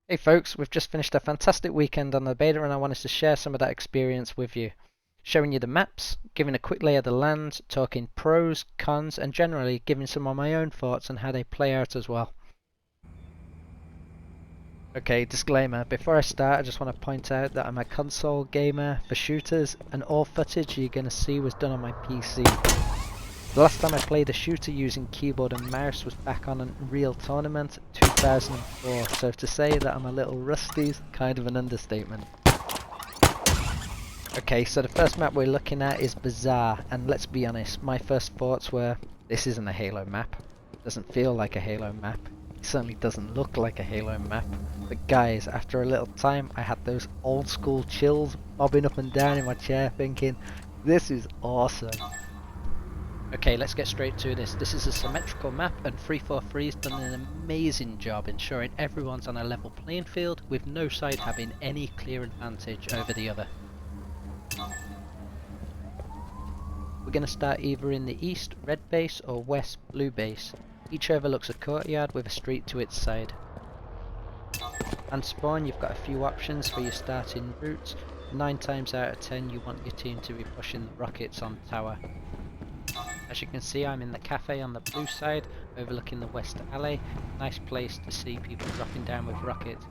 Hey folks, we've just finished a fantastic weekend on the beta and I wanted to share some of that experience with you. Showing you the maps, giving a quick lay of the land, talking pros, cons, and generally giving some of my own thoughts on how they play out as well. Okay, disclaimer, before I start I just want to point out that I'm a console gamer for shooters and all footage you're going to see was done on my PC. The last time I played a shooter using keyboard and mouse was back on a real tournament, 2004, so to say that I'm a little rusty is kind of an understatement. Okay, so the first map we're looking at is Bazaar, and let's be honest, my first thoughts were, this isn't a Halo map. It doesn't feel like a Halo map. It certainly doesn't look like a Halo map. But guys, after a little time, I had those old school chills bobbing up and down in my chair thinking, this is awesome. Okay, let's get straight to this. This is a symmetrical map and 343's done an amazing job ensuring everyone's on a level playing field with no side having any clear advantage over the other. We're going to start either in the east, red base, or west, blue base. Each overlooks a courtyard with a street to its side. And spawn, you've got a few options for your starting routes. 9 times out of 10 you want your team to be pushing the rockets on tower. As you can see, I'm in the cafe on the blue side, overlooking the west alley. Nice place to see people dropping down with rockets.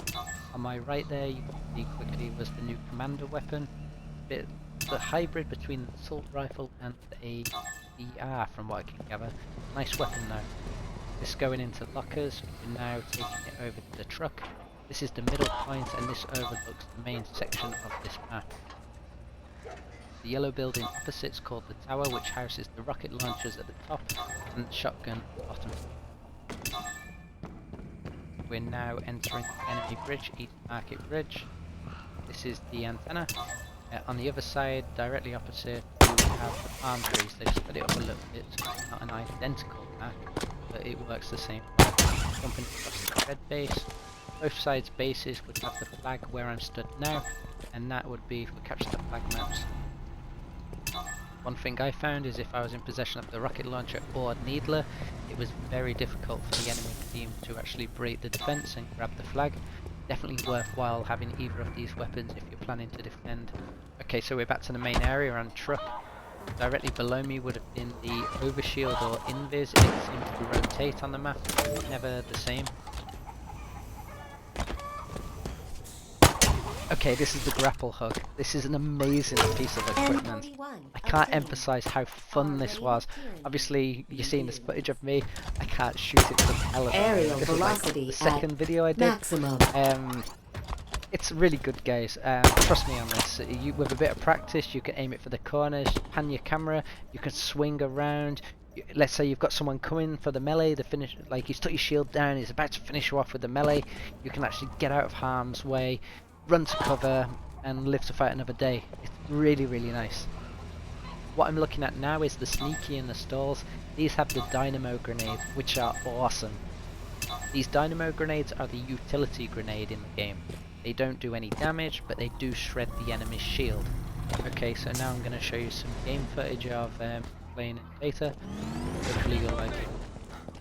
On my right there, you can see quickly was the new commander weapon. Bit the hybrid between the assault rifle and a DR from what I can gather. Nice weapon though. This going into lockers, we're now taking it over to the truck. This is the middle point and this overlooks the main section of this map. The yellow building opposite is called the tower, which houses the rocket launchers at the top and the shotgun at the bottom. We're now entering the enemy bridge, East Market Bridge. This is the antenna. On the other side, directly opposite, we have the palm trees. They've split it up a little bit, so it's not an identical map, but it works the same way. Jumping across the red base. Both sides' bases would have the flag where I'm stood now, and that would be if we capture the flag maps. One thing I found is if I was in possession of the rocket launcher or needler, it was very difficult for the enemy team to actually break the defense and grab the flag. Definitely worthwhile having either of these weapons if you're planning to defend. Okay, so we're back to the main area on truck. Directly below me would have been the overshield or invis. It seems to rotate on the map, never the same. Okay, this is the grapple hook. This is an amazing piece of equipment. I can't emphasize how fun this was. Obviously, you're seeing this footage of me. I can't shoot it for the hell of it. This is like the second video I did. It's really good, guys. Trust me on this. With a bit of practice, you can aim it for the corners, pan your camera, you can swing around. Let's say you've got someone coming for the melee, the finish, like he's took your shield down, he's about to finish you off with the melee. You can actually get out of harm's way, run to cover, and live to fight another day. It's really, really nice. What I'm looking at now is the sneaky and the stalls. These have the dynamo grenades, which are awesome. These dynamo grenades are the utility grenade in the game. They don't do any damage, but they do shred the enemy's shield. Okay, so now I'm going to show you some game footage of playing in beta. Hopefully you'll like it.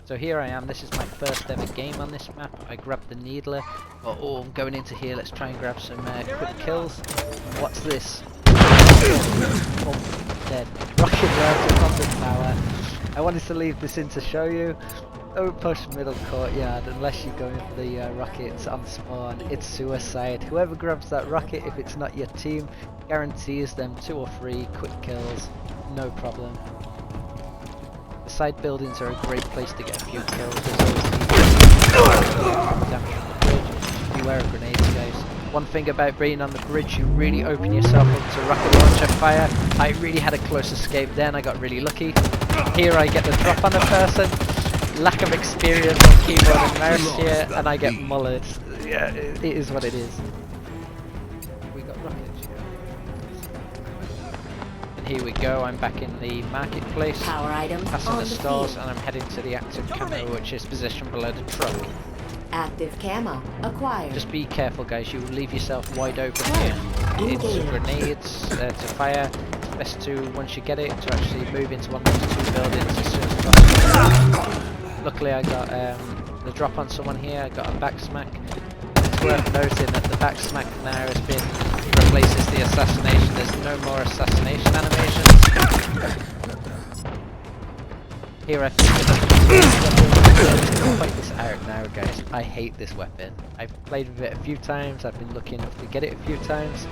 So here I am, this is my first ever game on this map. I grabbed the needler. Oh, I'm going into here, let's try and grab some quick kills. What's this? Oh, dead. Rocket launcher on the tower. I wanted to leave this in to show you. Don't push middle courtyard unless you're going for the rockets on spawn. It's suicide. Whoever grabs that rocket, if it's not your team, guarantees them 2 or 3 quick kills. No problem. The side buildings are a great place to get a few kills. There's always damage on the bridge. Beware of grenades, guys. One thing about being on the bridge, you really open yourself up to rocket launcher fire. I really had a close escape then, I got really lucky. Here I get the drop on a person. Lack of experience on keyboard and mouse here, and I get mullered. Yeah, it is what it is. We got rockets here. And here we go, I'm back in the marketplace. Power items passing the stalls, and I'm heading to the active camo, which is positioned below the truck. Active camo acquired. Just be careful, guys, you will leave yourself wide open here. It's grenades to fire. It's best to, once you get it, to actually move into one of those 2 buildings as soon as possible. Luckily I got the drop on someone here, I got a back smack. it's worth noting that the back smack now has been replaces the assassination. There's no more assassination animations. Here I think point this out now, guys. I hate this weapon. I've played with it a few times. I've been looking to get it a few times.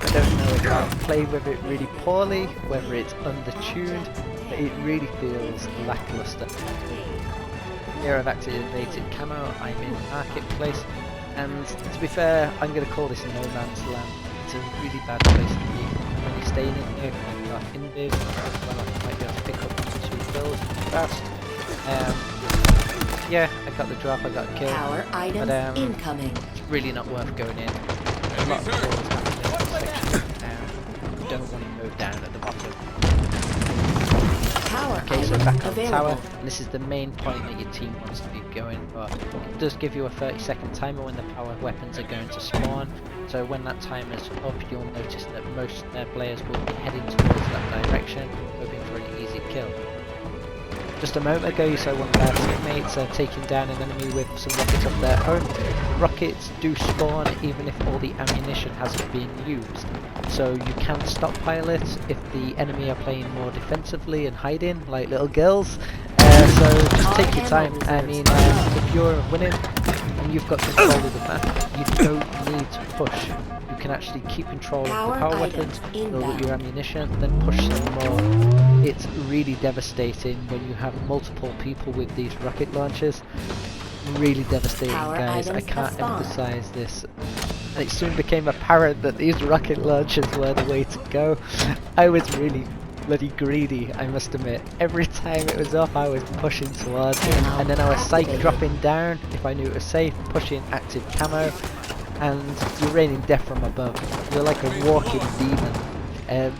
I don't know if I've played with it really poorly, whether it's undertuned, but it really feels lackluster. Here I've activated camo. I'm in Marketplace, and to be fair, I'm going to call this no man's land. It's a really bad place to be. I'm only staying in here because I've got invis, as well I might be able to pick up 2 kills fast. Yeah, I got the drop, I got a kill. Power items but incoming. it's really not worth going in. A lot of kills happening in this section. You don't want to go down at the bottom. Power Okay, so back on the available. tower, and this is the main point that your team wants to be going for. It does give you a 30-second timer when the power weapons are going to spawn, so when that timer is up, you'll notice that most of their players will be heading towards that direction, hoping for an easy kill. Just a moment ago you saw one of our teammates taking down an enemy with some rockets of their own. Rockets do spawn even if all the ammunition hasn't been used. So you can stockpile it if the enemy are playing more defensively and hiding like little girls. So just take your time. I mean, if you're winning and you've got control of the map, you don't need to push. You can actually keep control of the power weapons, load up your ammunition, then push some more. It's really devastating when you have multiple people with these rocket launchers. Really devastating, guys. I can't emphasize this. And it soon became apparent that these rocket launchers were the way to go. I was really bloody greedy, I must admit. Every time it was up, I was pushing towards it, and then I was psych dropping down if I knew it was safe, pushing active camo, and you're raining death from above. You're like a walking demon.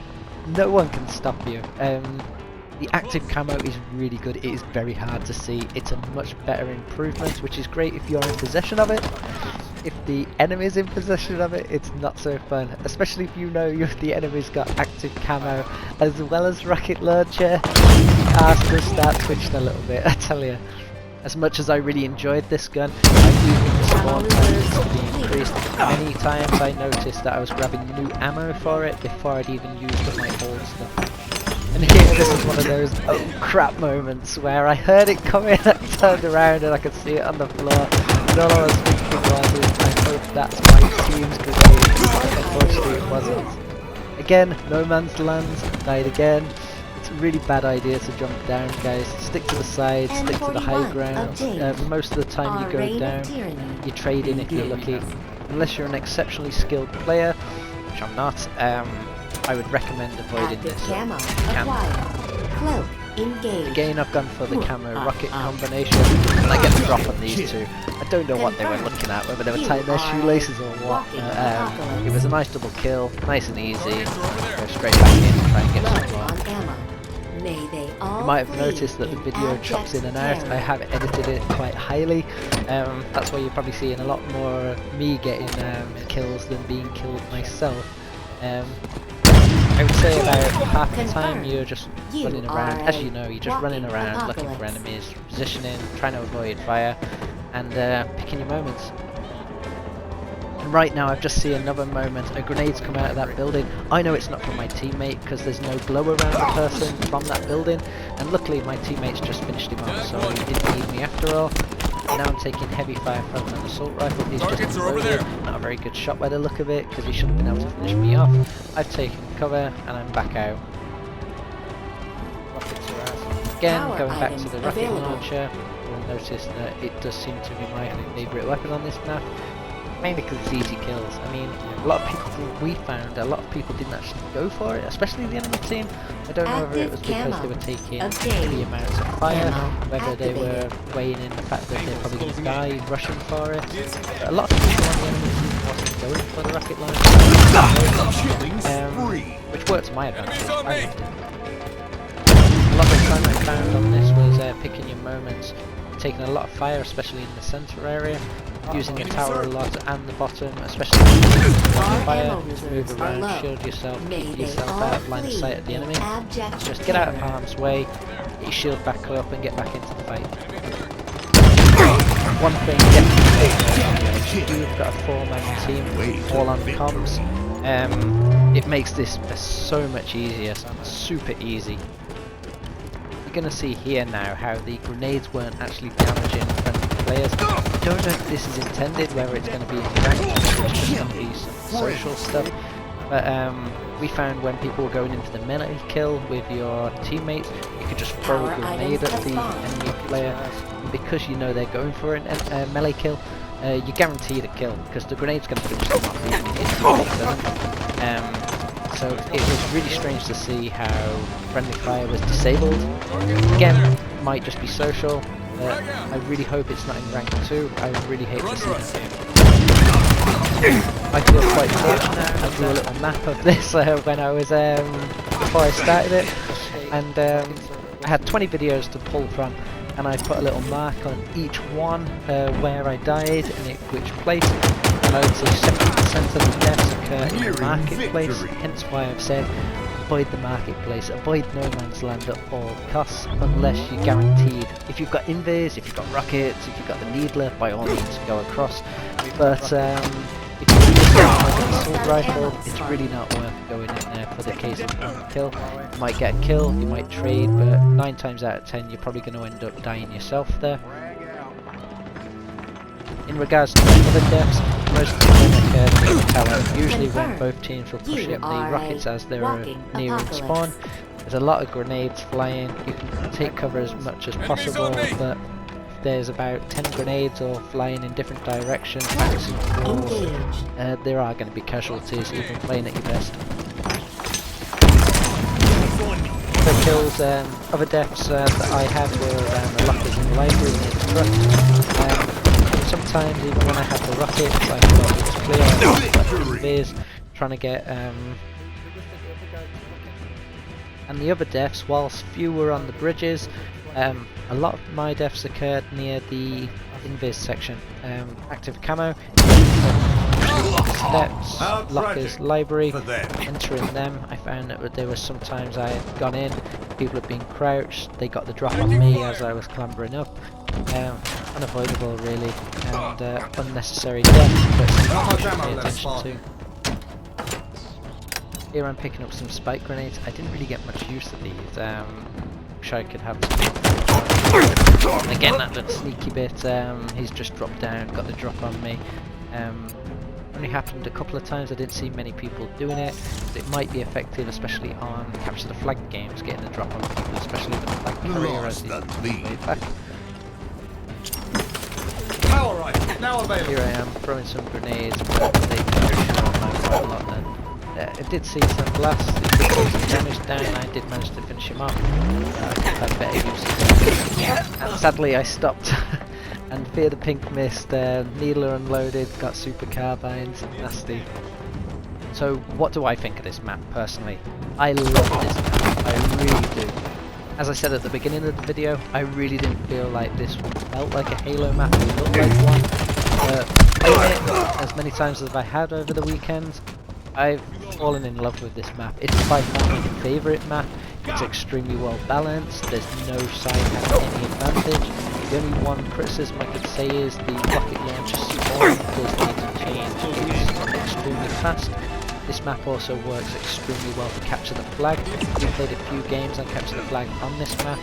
No one can stop you. The active camo is really good. It is very hard to see. It's a much better improvement, which is great if you're in possession of it. If the enemy's in possession of it, it's not so fun. Especially if you know the enemy's got active camo as well as rocket launcher. Ass does start twitching a little bit, I tell you. As much as I really enjoyed this gun, I do think the spawn time needs to be increased. Many times I noticed that I was grabbing new ammo for it before I'd even used up my old stuff. And here, this is one of those oh crap moments where I heard it coming, I turned around and I could see it on the floor. And all I was thinking was, I hope that's my team's grenade. Unfortunately it wasn't. Again, no man's land, died again. It's a really bad idea to jump down, guys. Stick to the side, stick to the high ground. Most of the time you go down, you're trading if you're lucky. Unless you're an exceptionally skilled player, which I'm not, I would recommend avoiding this. Cloak engaged. Again, I've gone for the camo rocket combination, and I get the drop on these two. I don't know what they were looking at, whether they were tying their shoelaces or what. It was a nice double kill, nice and easy. Go straight back in and try and get some more. You might have noticed that the video chops in and out. I have edited it quite highly. That's why you're probably seeing a lot more me getting kills than being killed myself. I would say about half the time you're just running around, as you know, you're just running around looking for enemies, positioning, trying to avoid fire, and picking your moments. And right now I've just seen another moment, a grenade's come out of that building. I know it's not from my teammate because there's no glow around the person from that building, and luckily my teammates just finished him off, so he didn't need me after all. And now I'm taking heavy fire from an assault rifle. He's just unloaded. Not a very good shot by the look of it, because he should have been able to finish me off. I've taken cover and I'm back out. Rockets are out. Again, going back to the rocket launcher, you'll notice that it does seem to be my favourite weapon on this map. Mainly because it's easy kills. I mean, a lot of people didn't actually go for it, especially the enemy team. I don't know whether it was because they were taking heavy amounts of fire, whether they were weighing in the fact that they're probably going to die rushing for it. But a lot of people on the enemy team wasn't going for the rocket launcher, which worked to my advantage. I loved it. A lot of the time I found on this was picking your moments, taking a lot of fire, especially in the centre area. Using the tower a lot and the bottom, especially fire, to move around, shield yourself, keep yourself out of line of sight of the enemy. Just get out of harm's way, get your shield back up and get back into the fight. One thing definitely you've got a 4-man team all on comms, it makes this so much easier, super easy. You're going to see here now how the grenades weren't actually damaging friendly players. I don't know if this is intended, whether it's going to be in ranked or it's just going to be some social stuff. But we found when people were going into the melee kill with your teammates, you could just throw a grenade at the enemy player. And because you know they're going for a melee kill, you're guaranteed a kill because the grenade's going to finish them off even if your teammate doesn't. So it was really strange to see how friendly fire was disabled. Again, might just be social, but I really hope it's not in rank 2. I really hate to see that. I feel quite fortunate. I drew a little map of this when I was before I started it, and I had 20 videos to pull from, and I put a little mark on each one where I died and which place. And I would say 70% of the deaths occur in the marketplace, hence why I've said avoid the marketplace, avoid no man's land at all costs, unless you're guaranteed. If you've got invis, if you've got rockets, if you've got the needler, by all means go across. But if you just get like an assault rifle, it's really not worth going in there for the case of one kill. You might get a kill, you might trade, but 9 times out of 10 you're probably going to end up dying yourself there. In regards to the other deaths, most of them occurred in the tower, usually when both teams were pushing up the rockets as they were nearing spawn. There's a lot of grenades flying, you can take cover as much as possible, but there's about 10 grenades all flying in different directions, bouncing walls, there are going to be casualties even playing at your best. Other kills, other deaths that I had were around the lockers in the library near the truck. Sometimes even when I have the rockets, I thought it was clear, trying to get and the other deaths, whilst few were on the bridges, a lot of my deaths occurred near the invis section. Active camo, steps, lockers, library, entering them. I found that there were sometimes I had gone in, people had been crouched, they got the drop on me as I was clambering up. Unavoidable really, and unnecessary death, but something you should pay attention to. Here I'm picking up some spike grenades. I didn't really get much use of these. Wish I could have some. Again, that little sneaky bit, he's just dropped down, got the drop on me. Only happened a couple of times, I didn't see many people doing it, but it might be effective, especially on capture the flag games, getting the drop on people, especially with the flag carrier as he's way back. Here I am throwing some grenades, but they quite a lot then. I did see some blasts, it did do some damage down, I did manage to finish him off. I think I had better use of it. And sadly I stopped and fear the pink mist, needler unloaded, got super carbines, nasty. So what do I think of this map personally? I love this map, I really do. As I said at the beginning of the video, I really didn't feel like this one felt like a Halo map, it looked like one. Playing it as many times as I had over the weekend, I've fallen in love with this map. It's by far my favourite map, it's extremely well balanced, there's no side having any advantage. The only one criticism I could say is the rocket launcher spawn does need to change, it's extremely fast. This map also works extremely well to capture the flag. We played a few games on capture the flag on this map,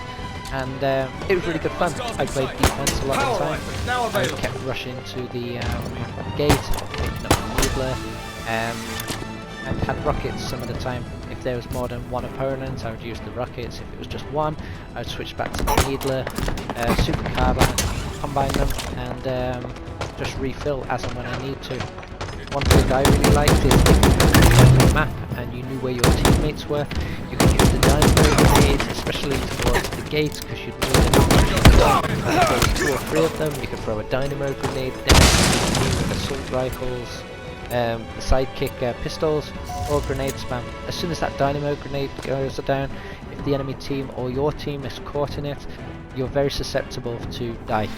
and it was really good fun. I played defense a lot of the time. I kept rushing to the gate, picking up the needler, and had rockets some of the time. If there was more than one opponent, I would use the rockets. If it was just one, I would switch back to the needler, super carbine, combine them, and just refill as and when I need to. One thing I really liked is if you had the map and you knew where your teammates were, you could use the dynamo grenades, especially towards the gate, because you'd know that if there were 2 or 3 of them, you could throw a dynamo grenade down with assault rifles, the sidekick pistols, or grenade spam. As soon as that dynamo grenade goes down, if the enemy team or your team is caught in it, you're very susceptible to die.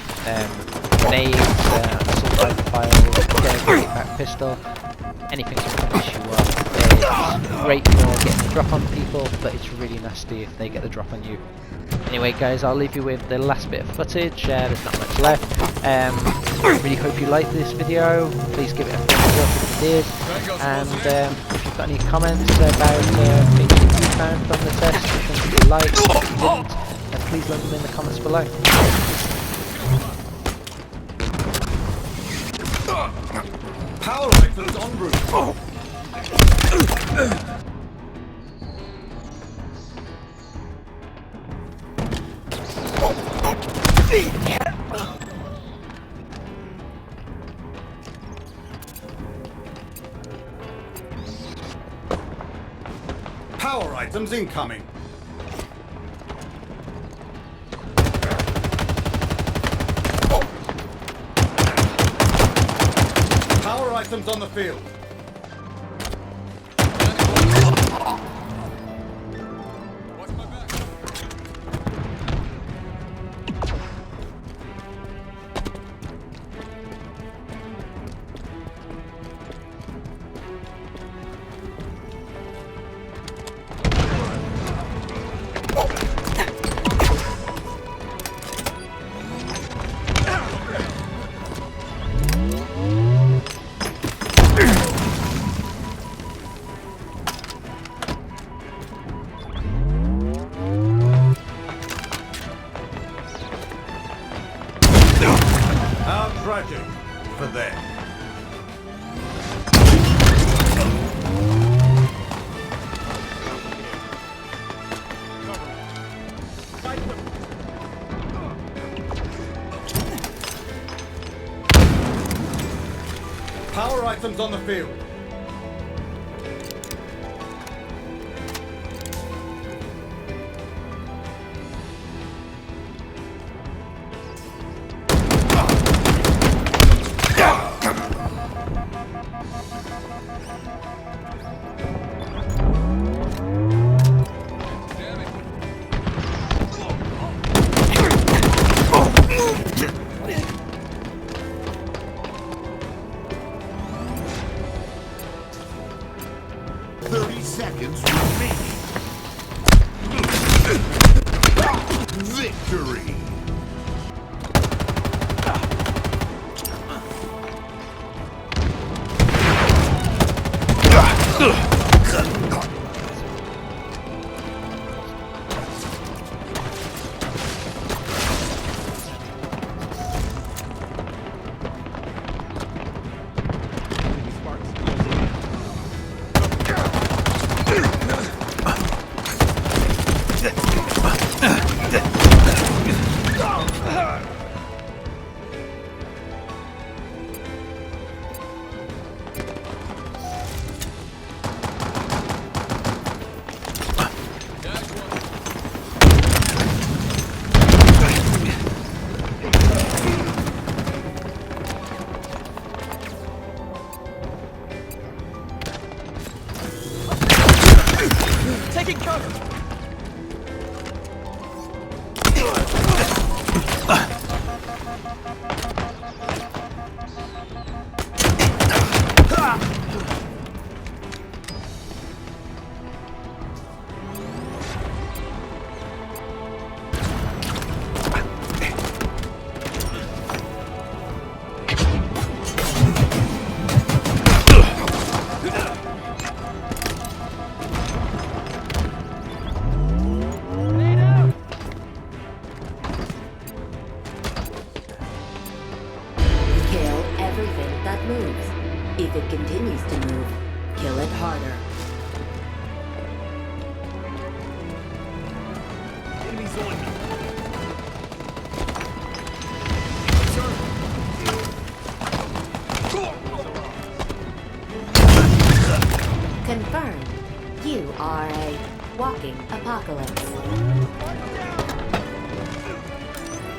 Grenades, assault rifle, get back pistol, anything can finish you off. It's great for getting the drop on people, but it's really nasty if they get the drop on you. Anyway guys, I'll leave you with the last bit of footage. There's not much left. Really hope you liked this video. Please give it a thumbs up if you did. And if you've got any comments about things that you found from the test, things you liked, what you didn't, then please leave them in the comments below. Power rifles en route. Power items incoming. Power items on the field. How tragic for them. Power items on the field. Seconds remaining. Victory. Taking cover! Everything that moves. If it continues to move, kill it harder. Enemies on me. Confirmed. You are a walking apocalypse.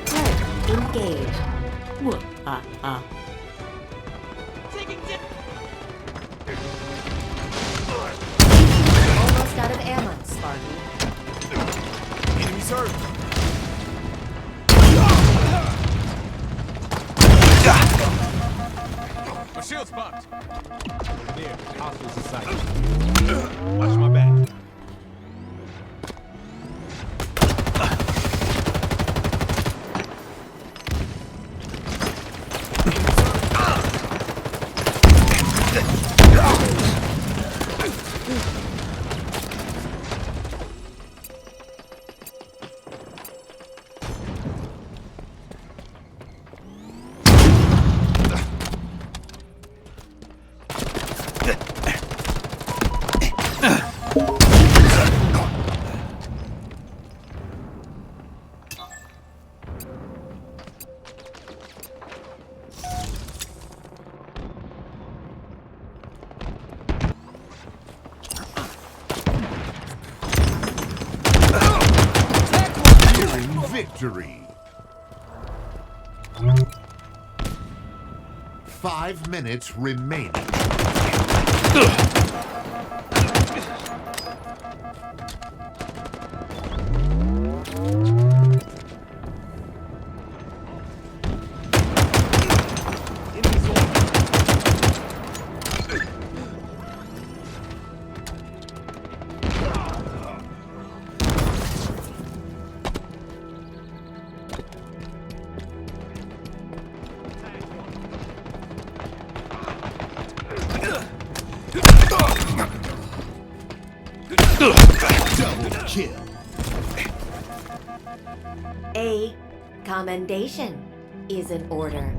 Clerk, engage. Almost out of ammo, Sparky. Enemies hurt. My shield's popped. Near. Hostiles in sight. Victory. 5 minutes remaining. Enemies on me. Double kill. A commendation is in order.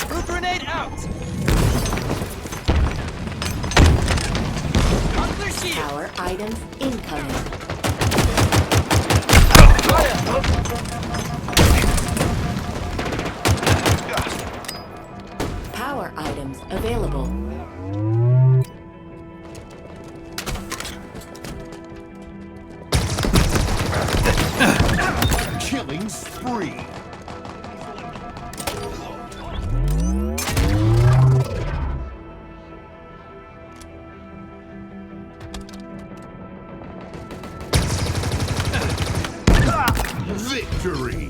Root grenade out! Unclear shield! Power items incoming. Power items available. Killing spree. Victory.